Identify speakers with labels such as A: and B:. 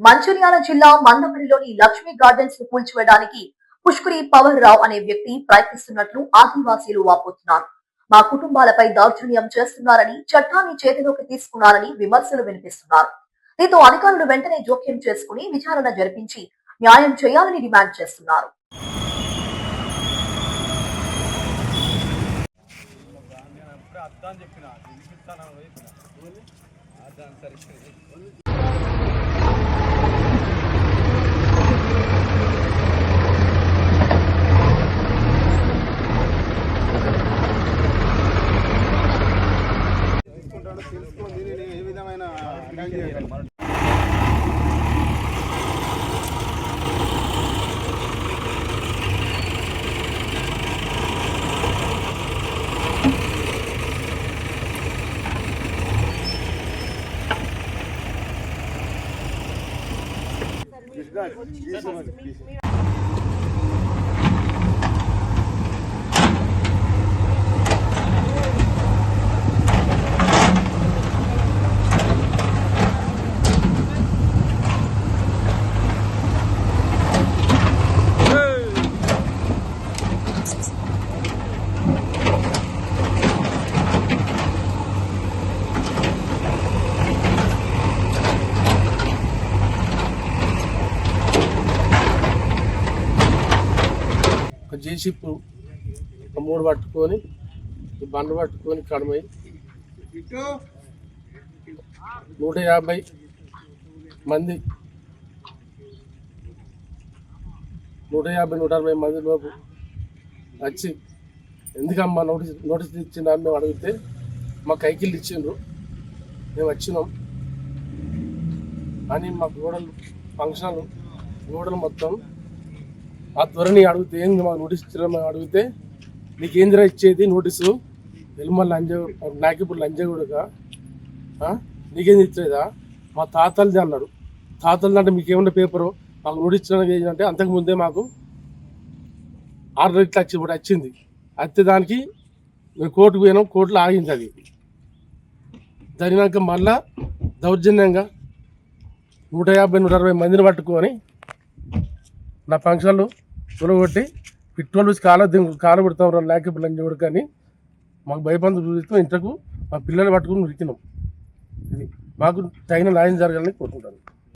A: మంచిర్యాల జిల్లా మందమరిలోని లక్ష్మీ గార్డెన్స్ ను కూల్చివేయడానికి పుష్కరి పవర్ రావు అనే వ్యక్తి ప్రయత్నిస్తున్నట్లు ఆదివాసీలు వాపోతున్నారు. మా కుటుంబాలపై దౌర్జన్యం చేస్తున్నారని, చట్టాన్ని చేతిలోకి తీసుకున్నారని విమర్శలు వినిపిస్తున్నారు. దీంతో అధికారులు వెంటనే జోక్యం చేసుకుని విచారణ జరిపించి న్యాయం చేయాలని డిమాండ్ చేస్తున్నారు.
B: ఏ విధమైన
C: జేసీపు మూడు పట్టుకొని బండ్లు పట్టుకొని కడమై 150 మంది 150-160 మంది లోపు వచ్చి ఎందుకమ్మా నోటీస్ ఇచ్చిందని మేము అడిగితే మా కైకిళ్ళు ఇచ్చిండ్రు, మేము వచ్చినాం అని మా గోడలు ఫంక్షన్లు గోడలు మొత్తం ఆ త్వరని అడిగితే ఏంది మాకు నోటీస్ ఇచ్చారని అడిగితే నీకేందిరా ఇచ్చేది నోటీసు ఎల్మల్ నాకిప్పుడు లంజగూడగా నీకేం ఇచ్చేదా మా తాతలది అన్నాడు. తాతలది అంటే మీకేమన్నా పేపరు మాకు నోటీస్ ఇచ్చడానికి ఏంటంటే అంతకుముందే మాకు ఆర్డర్ ఇట్లా ఇప్పుడు వచ్చింది. అయితే దానికి మేము కోర్టుకు పోయినాం, కోర్టులో ఆగింది. అది జరిగినాక మళ్ళా దౌర్జన్యంగా 150-160 మందిని పట్టుకొని నా ఫంక్షన్లు తులగొట్టి పిట్టోళ్ళు కాలు పెడతాం లేకపోతే లంజ కొడుకని మాకు భయపందు చూపిస్తాం. ఇంతకు మా పిల్లలు పట్టుకుని ఉరికినాం. ఇది మాకు తగిన న్యాయం జరగాలని కోరుకుంటాను.